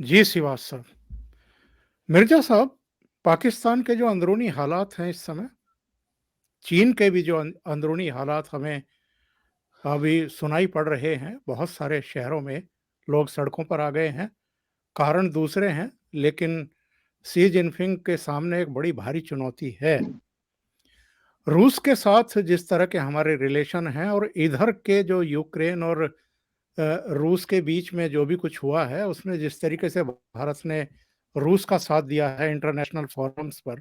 जी श्रीवास्तव साहब। मिर्जा साहब, पाकिस्तान के जो अंदरूनी हालात हैं इस समय, चीन के भी जो अंदरूनी हालात हमें अभी सुनाई पड़ रहे हैं, बहुत सारे शहरों में लोग सड़कों पर आ गए हैं, कारण दूसरे हैं, लेकिन शी जिनपिंग के सामने एक बड़ी भारी चुनौती है। रूस के साथ जिस तरह के हमारे रिलेशन हैं और इधर के जो यूक्रेन और रूस के बीच में जो भी कुछ हुआ है, उसमें जिस तरीके से भारत ने रूस का साथ दिया है इंटरनेशनल फोरम्स पर,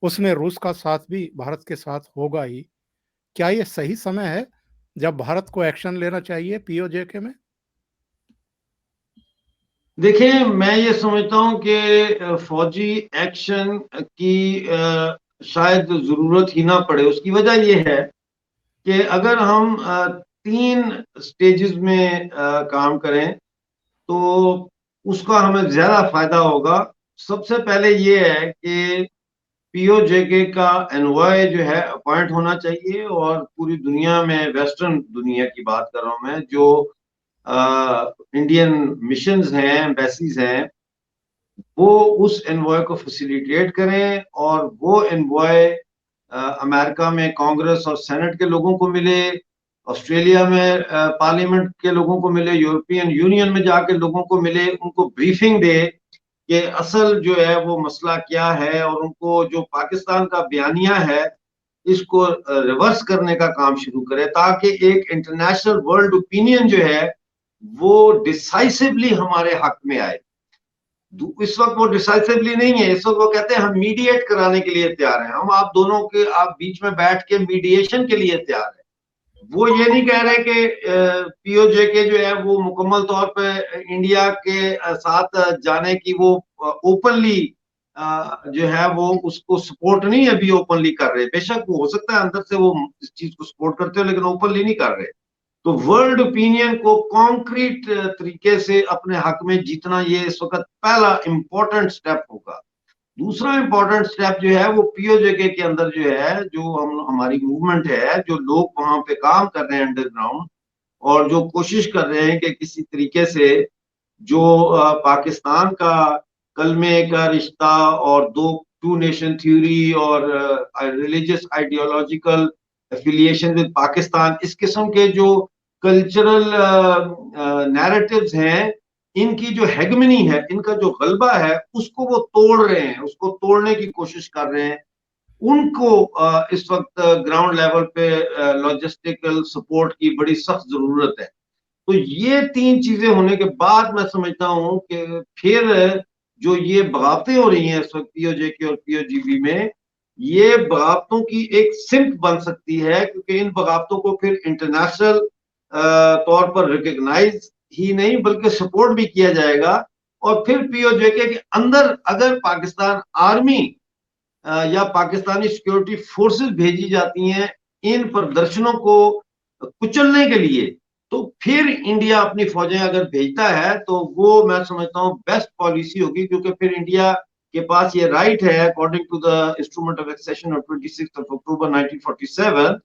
उसमें रूस का साथ भी भारत के साथ होगा ही। क्या ये सही समय है जब भारत को एक्शन लेना चाहिए पीओजे के में? देखिए, मैं ये समझता हूं कि फौजी एक्शन की शायद जरूरत ही ना पड़े। उसकी वजह यह है कि अगर हम 3 स्टेजेस में काम करें तो उसका हमें ज्यादा फायदा होगा। सबसे पहले ये है कि पीओजेके का एनवॉय जो है अपॉइंट होना चाहिए, और पूरी दुनिया में, वेस्टर्न दुनिया की बात कर रहा हूं मैं, जो इंडियन मिशंस हैं, एम्बेसीज हैं, वो उस एनवॉय को फैसिलिटेट करें, और वो एनवॉय अमेरिका में कांग्रेस और सेनेट के लोगों को मिले, ऑस्ट्रेलिया में पार्लियामेंट के लोगों को मिले, यूरोपियन यूनियन में जाके लोगों को मिले, उनको ब्रीफिंग दे कि असल जो है वो मसला क्या है, और उनको जो पाकिस्तान का बयानिया है इसको रिवर्स करने का काम शुरू करे, ताकि एक इंटरनेशनल वर्ल्ड ओपिनियन जो है वो डिसाइसिवली हमारे हक में आए। इस वक्त वो डिसाइसिवली नहीं है। इस वक्त वो कहते हैं हम मीडिएट कराने के लिए तैयार हैं, हम आप दोनों के आप बीच में बैठ के मीडिएशन के लिए तैयार हैं। वो ये नहीं कह रहे कि पीओजे के जो है वो मुकम्मल तौर पे इंडिया के साथ जाने की वो ओपनली जो है वो उसको सपोर्ट नहीं अभी ओपनली कर रहे। बेशक वो हो सकता है अंदर से वो इस चीज को सपोर्ट करते हो, लेकिन ओपनली नहीं कर रहे। तो वर्ल्ड ओपिनियन को कॉन्क्रीट तरीके से अपने हक में जीतना ये इस वक्त पहला इंपॉर्टेंट स्टेप होगा। दूसरा इंपॉर्टेंट स्टेप जो है वो पीओजेके के अंदर जो है, जो हमारी मूवमेंट है, जो लोग वहां पे काम कर रहे हैं अंडरग्राउंड, और जो कोशिश कर रहे हैं कि किसी तरीके से जो पाकिस्तान का कलमे का रिश्ता और दो टू नेशन थ्योरी और religious ideological affiliation with Pakistan, इस किस्म के जो कल्चरल नैरेटिव्स हैं, इनकी जो हेगमनी है, इनका जो गलबा है, उसको वो तोड़ रहे हैं, उसको तोड़ने की कोशिश कर रहे हैं। उनको इस वक्त ग्राउंड लेवल पे लॉजिस्टिकल सपोर्ट की बड़ी सख्त जरूरत है। तो ये तीन चीजें होने के बाद मैं समझता हूं कि फिर जो ये बगावतें हो रही हैं इस वक्त पीओजे और पीओजीबी में, ये बगावतों की एक सिंक बन सकती है, क्योंकि इन बगावतों को फिर इंटरनेशनल तौर पर रिकग्नाइज ही नहीं बल्कि सपोर्ट भी किया जाएगा। और फिर पीओजे के अंदर अगर पाकिस्तान आर्मी या पाकिस्तानी सिक्योरिटी फोर्सेस भेजी जाती हैं इन प्रदर्शनों को कुचलने के लिए, तो फिर इंडिया अपनी फौजें अगर भेजता है तो वो मैं समझता हूँ बेस्ट पॉलिसी होगी, क्योंकि फिर इंडिया के पास ये राइट है according to the instrument of accession of 26 October 1947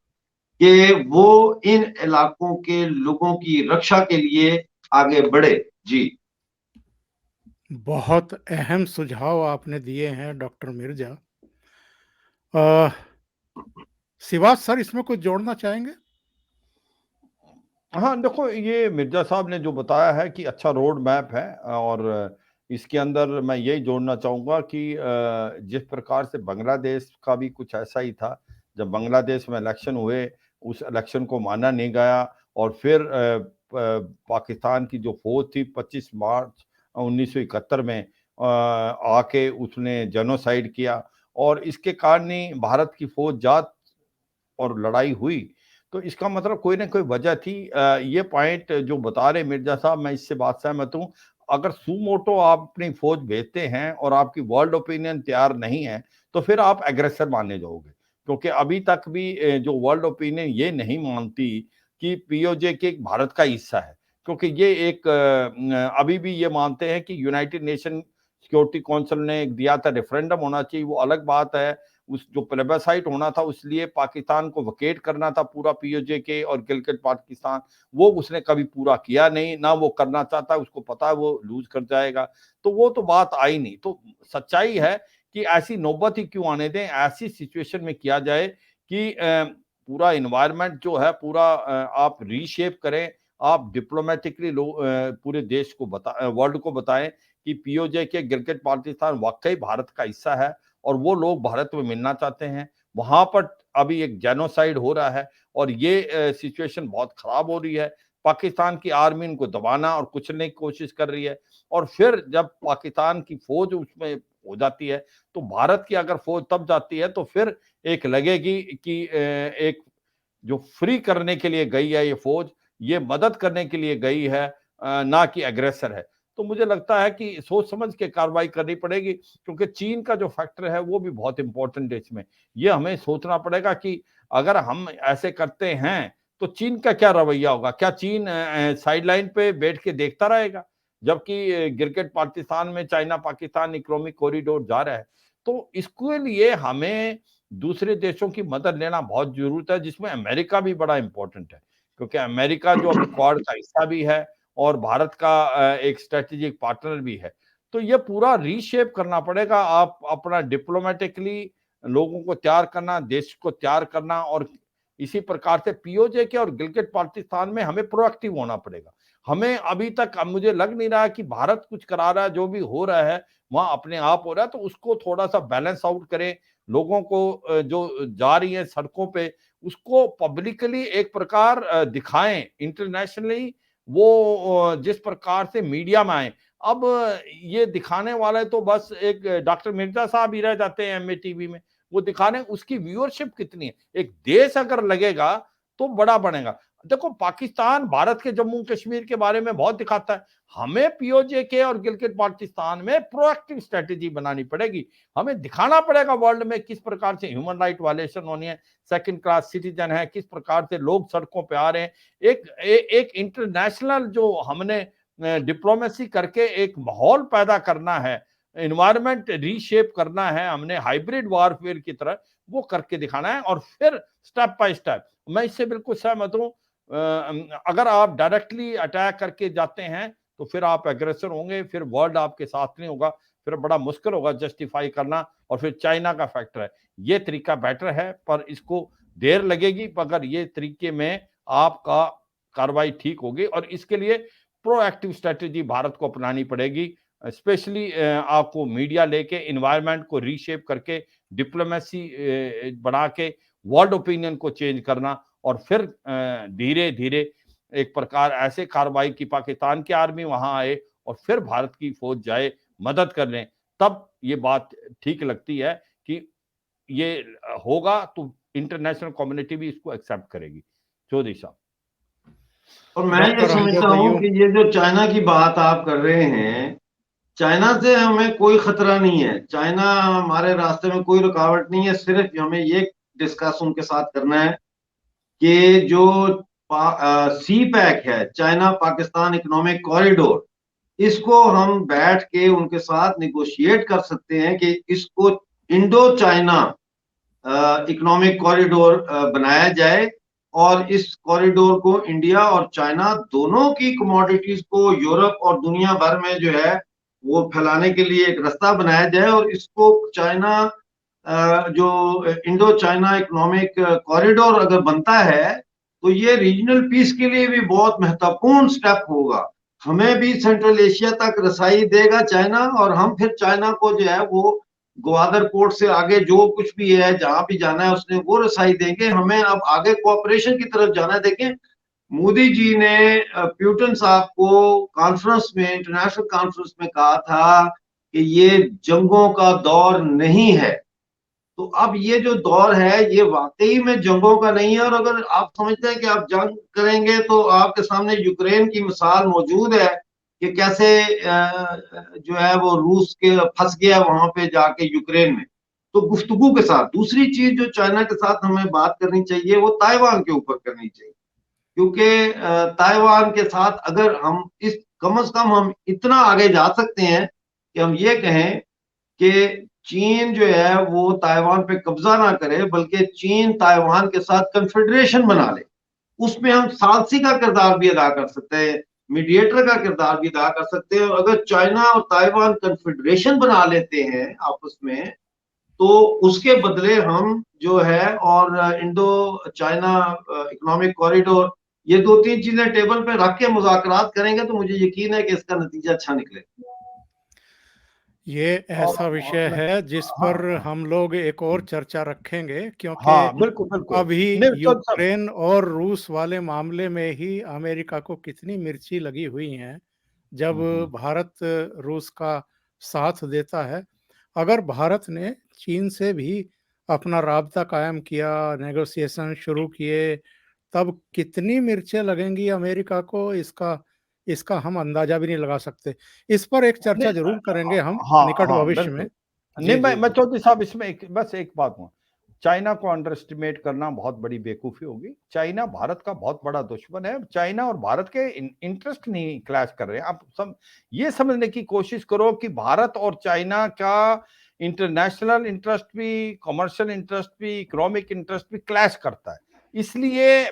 कि वो इन इलाकों के लोगों की रक्षा के लिए आगे बढ़े। जी, बहुत अहम सुझाव आपने दिए हैं डॉक्टर मिर्जा। सिवाज सर, इसमें कुछ जोड़ना चाहेंगे? हाँ, देखो ये मिर्जा साहब ने जो बताया है कि अच्छा रोड मैप है, और इसके अंदर मैं यही जोड़ना चाहूँगा कि जिस प्रकार से बांग्लादेश का भी कुछ ऐसा ही था, जब बांग्लादेश में इलेक्शन हुए, उस इलेक्शन को माना नहीं गया, और फिर पाकिस्तान की जो फौज थी 25 मार्च 1971 में आके उसने जेनोसाइड किया, और इसके कारण ही भारत की फौज जात और लड़ाई हुई। तो इसका मतलब कोई ना कोई वजह थी। ये पॉइंट जो बता रहे मिर्जा साहब, मैं इससे बात सहमत हूँ। अगर सुमोटो आप अपनी फौज भेजते हैं और आपकी वर्ल्ड ओपिनियन तैयार नहीं है, तो फिर आप एग्रेसर माने जाओगे, क्योंकि अभी तक भी जो वर्ल्ड ओपिनियन ये नहीं मानती कि पीओजे के भारत का हिस्सा है, क्योंकि ये एक अभी भी ये मानते हैं कि यूनाइटेड नेशन सिक्योरिटी काउंसिल ने दिया था रेफरेंडम होना चाहिए, वो अलग बात है। उस जो प्लेबसाइट होना था उसलिए पाकिस्तान को वकेट करना था पूरा पीओजे के और गिलगित पाकिस्तान, वो उसने कभी पूरा किया नहीं, ना वो करना चाहता, उसको पता है वो लूज कर जाएगा, तो वो तो बात आई नहीं। तो सच्चाई है कि ऐसी नौबत ही क्यों आने दें, ऐसी सिचुएशन में किया जाए कि पूरा इन्वायरमेंट जो है पूरा आप रीशेप करें, आप डिप्लोमेटिकली पूरे देश को वर्ल्ड को बताएं कि पीओजे के गिलगित पाकिस्तान वाकई भारत का हिस्सा है और वो लोग भारत में मिलना चाहते हैं। वहां पर अभी एक जेनोसाइड हो रहा है और ये सिचुएशन बहुत खराब हो रही है। पाकिस्तान की आर्मी इनको दबाना और कुचलने की कोशिश कर रही है, और फिर जब पाकिस्तान की फौज उसमें हो जाती है, तो भारत की अगर फौज तब जाती है तो फिर एक लगेगी कि एक जो फ्री करने के लिए गई है ये फौज, ये मदद करने के लिए गई है, ना कि एग्रेसर है। तो मुझे लगता है कि सोच समझ के कार्रवाई करनी पड़ेगी, क्योंकि चीन का जो फैक्टर है वो भी बहुत इंपॉर्टेंट है इसमें। ये हमें सोचना पड़ेगा कि अगर हम ऐसे करते हैं तो चीन का क्या रवैया होगा? क्या चीन साइडलाइन पे बैठ के देखता रहेगा? जबकि गिलगित पाकिस्तान में चाइना पाकिस्तान इकोनॉमिक कॉरिडोर जा रहा है। तो इसके लिए हमें दूसरे देशों की मदद लेना बहुत जरूरत है, जिसमें अमेरिका भी बड़ा इंपॉर्टेंट है, क्योंकि अमेरिका जो अभी क्वाड का हिस्सा भी है और भारत का एक स्ट्रेटेजिक पार्टनर भी है। तो ये पूरा रीशेप करना पड़ेगा। आप अपना डिप्लोमेटिकली लोगों को तैयार करना, देश को तैयार करना, और इसी प्रकार से पीओजे के और गिलगित पाकिस्तान में हमें प्रोएक्टिव होना पड़ेगा। हमें अभी तक मुझे लग नहीं रहा कि भारत कुछ करा रहा है, जो भी हो रहा है वहां अपने आप हो रहा है, तो उसको थोड़ा सा बैलेंस आउट करें। लोगों को जो जा रही है सड़कों पे, उसको पब्लिकली एक प्रकार दिखाएं, इंटरनेशनली वो जिस प्रकार से मीडिया में आए। अब ये दिखाने वाले तो बस एक डॉक्टर मिर्जा साहब ही रह जाते हैं एमए टीवी में, वो दिखाने उसकी व्यूअरशिप कितनी है। एक देश अगर लगेगा तो बड़ा बनेगा। देखो पाकिस्तान भारत के जम्मू कश्मीर के बारे में बहुत दिखाता है, हमें पीओजे के और गिलगित पाकिस्तान में प्रोएक्टिव स्ट्रेटेजी बनानी पड़ेगी। हमें दिखाना पड़ेगा वर्ल्ड में किस प्रकार से ह्यूमन राइट वायलेशन होनी है, सेकंड क्लास सिटीजन है, किस प्रकार से लोग सड़कों पे आ रहे हैं। एक इंटरनेशनल जो हमने डिप्लोमेसी करके एक माहौल पैदा करना है, एनवायरनमेंट रीशेप करना है, हमने हाइब्रिड वॉरफेयर की तरह वो करके दिखाना है, और फिर स्टेप बाय स्टेप। मैं इससे बिल्कुल सहमत हूं। अगर आप डायरेक्टली अटैक करके जाते हैं तो फिर आप एग्रेसर होंगे, फिर वर्ल्ड आपके साथ नहीं होगा, फिर बड़ा मुश्किल होगा जस्टिफाई करना, और फिर चाइना का फैक्टर है। ये तरीका बेटर है, पर इसको देर लगेगी, मगर ये तरीके में आपका कार्रवाई ठीक होगी, और इसके लिए प्रोएक्टिव स्ट्रेटेजी भारत को अपनानी पड़ेगी। स्पेशली आपको मीडिया लेके एनवायरनमेंट को रीशेप करके, डिप्लोमेसी बढ़ा के वर्ल्ड ओपिनियन को चेंज करना, और फिर धीरे धीरे एक प्रकार ऐसे कार्रवाई की पाकिस्तान की आर्मी वहां आए और फिर भारत की फौज जाए मदद करने, तब ये बात ठीक लगती है कि ये होगा तो इंटरनेशनल कम्युनिटी भी इसको एक्सेप्ट करेगी। चौधरी साहब। और मैं ये डॉक्टर समझता अमजद हूँ अयूब, कि ये जो चाइना की बात आप कर रहे हैं, चाइना से हमें कोई खतरा नहीं है, चाइना हमारे रास्ते में कोई रुकावट नहीं है। सिर्फ हमें ये डिस्कस उनके साथ करना है कि जो सी पैक है, चाइना पाकिस्तान इकोनॉमिक कॉरिडोर, इसको हम बैठ के उनके साथ निगोशिएट कर सकते हैं कि इसको इंडो चाइना इकोनॉमिक कॉरिडोर बनाया जाए, और इस कॉरिडोर को इंडिया और चाइना दोनों की कमोडिटीज को यूरोप और दुनिया भर में जो है वो फैलाने के लिए एक रास्ता बनाया जाए। और इसको चाइना जो इंडो चाइना इकोनॉमिक कॉरिडोर अगर बनता है तो ये रीजनल पीस के लिए भी बहुत महत्वपूर्ण स्टेप होगा। हमें भी सेंट्रल एशिया तक रसाई देगा चाइना, और हम फिर चाइना को जो है वो ग्वादर पोर्ट से आगे जो कुछ भी है, जहां भी जाना है उसने वो रसाई देंगे। हमें अब आगे कोऑपरेशन की तरफ जाना है। देखें, मोदी जी ने प्यूटन साहब को कॉन्फ्रेंस में, इंटरनेशनल कॉन्फ्रेंस में कहा था कि ये जंगों का दौर नहीं है। तो अब ये जो दौर है ये वाकई में जंगों का नहीं है। और अगर आप समझते हैं कि आप जंग करेंगे, तो आपके सामने यूक्रेन की मिसाल मौजूद है कि कैसे जो है वो रूस के फंस गया वहां पे जाके यूक्रेन में। तो गुफ्तगू के साथ दूसरी चीज जो चाइना के साथ हमें बात करनी चाहिए वो ताइवान के ऊपर करनी चाहिए, क्योंकि ताइवान के साथ अगर हम इस कम से कम हम इतना आगे जा सकते हैं कि हम ये कहें कि चीन जो है वो ताइवान पे कब्जा ना करे, बल्कि चीन ताइवान के साथ कन्फेडरेशन बना ले। उसमें हम सालसी का किरदार भी अदा कर सकते हैं, मीडिएटर का किरदार भी अदा कर सकते हैं। और अगर चाइना और ताइवान कन्फेडरेशन बना लेते हैं आपस में, तो उसके बदले हम जो है और इंडो चाइना इकोनॉमिक कॉरिडोर, ये दो तीन चीजें टेबल पे रख के मुज़ाकरात करेंगे तो मुझे यकीन है कि इसका नतीजा अच्छा निकलेगा। ये ऐसा विषय है जिस हाँ पर हम लोग एक और चर्चा रखेंगे, क्योंकि हाँ, बिल्कुल बिल्कुल। अभी नहीं चौधरी साहब, यूक्रेन और रूस वाले मामले में ही अमेरिका को कितनी मिर्ची लगी हुई है जब भारत रूस का साथ देता है। अगर भारत ने चीन से भी अपना राब्ता कायम किया, नेगोशिएशन शुरू किए, तब कितनी मिर्चें लगेंगी अमेरिका को, इसका इसका हम अंदाजा भी नहीं लगा सकते। इस पर एक चर्चा नहीं जरूर करेंगे हम हाँ निकट हाँ भविष्य में। बिल्कुल। नहीं जी, मैं जी। चौधरी साहब इसमें बस एक बात हूँ, चाइना को अंडर एस्टिमेट करना बहुत बड़ी बेवकूफी होगी। चाइना भारत का बहुत बड़ा दुश्मन है। चाइना और भारत के इंटरेस्ट नहीं क्लैश कर रहे हैं। आप ये समझने की कोशिश करो कि भारत और चाइना का इंटरनेशनल इंटरेस्ट भी, कमर्शियल इंटरेस्ट भी, इकोनॉमिक इंटरेस्ट भी क्लैश करता है। इसलिए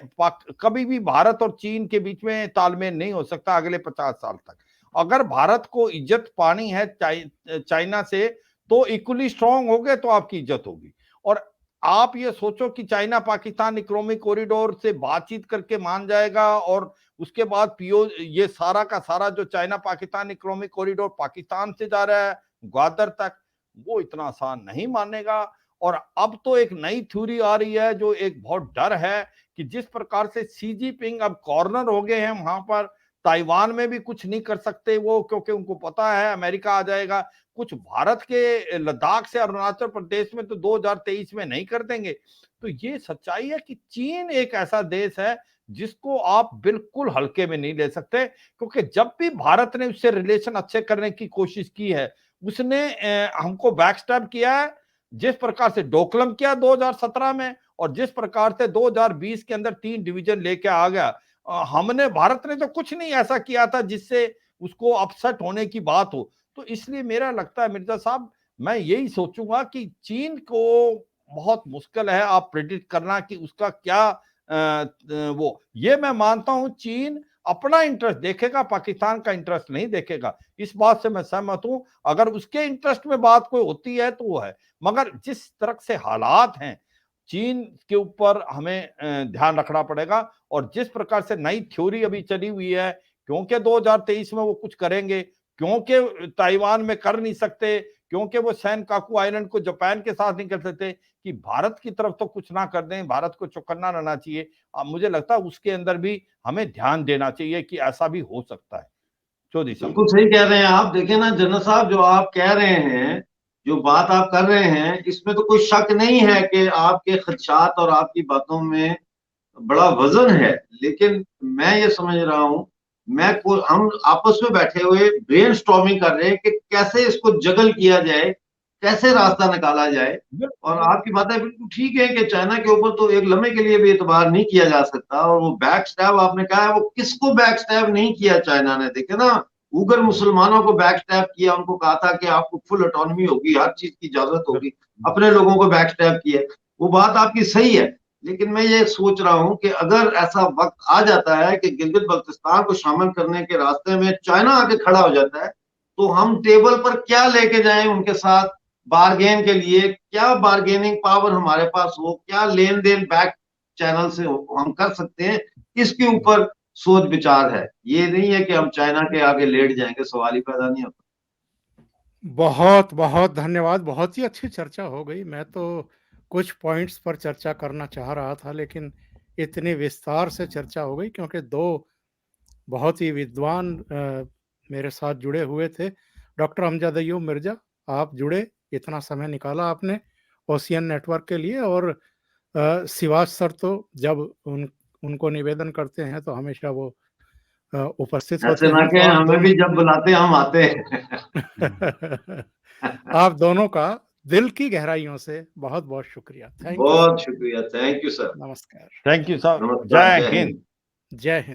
कभी भी भारत और चीन के बीच में तालमेल नहीं हो सकता अगले 50 साल तक। अगर भारत को इज्जत पानी है चाइना से, तो इक्वली स्ट्रांग हो गए तो आपकी इज्जत होगी। और आप ये सोचो कि चाइना पाकिस्तान इकोनॉमिक कॉरिडोर से बातचीत करके मान जाएगा और उसके बाद पीओ, ये सारा का सारा जो China Pakistan economic corridor Pakistan से जा रहा है ग्वादर तक, वो इतना आसान नहीं मानेगा। और अब तो एक नई थ्योरी आ रही है जो एक बहुत डर है कि जिस प्रकार से शी जिनपिंग अब कॉर्नर हो गए हैं वहां पर, ताइवान में भी कुछ नहीं कर सकते वो, क्योंकि उनको पता है अमेरिका आ जाएगा। कुछ भारत के लद्दाख से अरुणाचल प्रदेश में तो 2023 में नहीं कर देंगे। तो ये सच्चाई है कि चीन एक ऐसा देश है जिसको आप बिल्कुल हल्के में नहीं ले सकते, क्योंकि जब भी भारत ने उससे रिलेशन अच्छे करने की कोशिश की है, उसने हमको बैकस्टैब किया है। जिस प्रकार से डोकलम किया 2017 में, और जिस प्रकार से 2020 के अंदर 3 डिवीजन लेके आ गया, हमने, भारत ने तो कुछ नहीं ऐसा किया था जिससे उसको अपसेट होने की बात हो। तो इसलिए मेरा लगता है मिर्जा साहब, मैं यही सोचूंगा कि चीन को बहुत मुश्किल है आप प्रेडिक्ट करना कि उसका क्या वो, ये मैं मानता हूं चीन अपना इंटरेस्ट देखेगा, पाकिस्तान का इंटरेस्ट नहीं देखेगा। इस बात से मैं सहमत हूं। अगर उसके इंटरेस्ट में बात कोई होती है तो वो है, मगर जिस तरह से हालात हैं चीन के ऊपर हमें ध्यान रखना पड़ेगा। और जिस प्रकार से नई थ्योरी अभी चली हुई है, क्योंकि 2023 में वो कुछ करेंगे, क्योंकि ताइवान में कर नहीं सकते, क्योंकि वो सेनकाकू आइलैंड को जापान के साथ नहीं कर सकते, कि भारत की तरफ तो कुछ ना कर दें, भारत को चौकन्ना रहना चाहिए। मुझे लगता है उसके अंदर भी हमें ध्यान देना चाहिए कि ऐसा भी हो सकता है। चौधरी साहब बिल्कुल सही कह रहे हैं आप। देखिए ना जनरल साहब, जो आप कह रहे हैं, जो बात आप कर रहे हैं, इसमें तो कोई शक नहीं है कि आपके खदशात और आपकी बातों में बड़ा वजन है। लेकिन मैं ये समझ रहा हूं, हम आपस में बैठे हुए ब्रेनस्टॉर्मिंग कर रहे हैं कि कैसे इसको जगल किया जाए, कैसे रास्ता निकाला जाए। और आपकी बातें बिल्कुल ठीक है कि चाइना के ऊपर तो एक लम्हे के लिए भी एतबार नहीं किया जा सकता। और वो बैक स्टैब आपने कहा है, वो किसको बैक स्टैब नहीं किया चाइना ने? देखे ना, उगर मुसलमानों को बैक स्टैब किया, उनको कहा था कि आपको फुल ऑटोनॉमी होगी, हर चीज की इजाजत होगी। अपने लोगों को बैक स्टैब किया। वो बात आपकी सही है, लेकिन मैं ये सोच रहा हूं कि अगर ऐसा वक्त आ जाता है कि गिलगित बल्तिस्तान को शामिल करने के रास्ते में चाइना आके खड़ा हो जाता है, तो हम टेबल पर क्या लेके जाएं उनके साथ बार्गेन के लिए? क्या बार्गेनिंग पावर हमारे पास हो, क्या लेन देन बैक चैनल से हम कर सकते हैं, इसके ऊपर सोच विचार है। ये नहीं है कि हम चाइना के आगे लेट जाएंगे, सवाल ही पैदा नहीं होता। बहुत बहुत धन्यवाद। बहुत ही अच्छी चर्चा हो गई। मैं तो कुछ पॉइंट्स पर चर्चा करना चाह रहा था, लेकिन इतनी विस्तार से चर्चा हो गई क्योंकि दो बहुत ही विद्वान मेरे साथ जुड़े हुए थे। डॉक्टर अमजद अय्यूब मिर्जा, आप जुड़े, इतना समय निकाला आपने ओशियन नेटवर्क के लिए। और सिवाज सर तो जब उनको निवेदन करते हैं तो हमेशा वो उपस्थित ऐसे होते ना हैं। कि तो आप हमें दोनों भी जब बुलाते हम आते हैं। आप दोनों का दिल की गहराइयों से बहुत बहुत शुक्रिया। थैंक यू बहुत सर। शुक्रिया, थैंक यू सर। नमस्कार। थैंक यू साहब। नमस्कार, जय जय हिंद। हिंद। जय हिंद।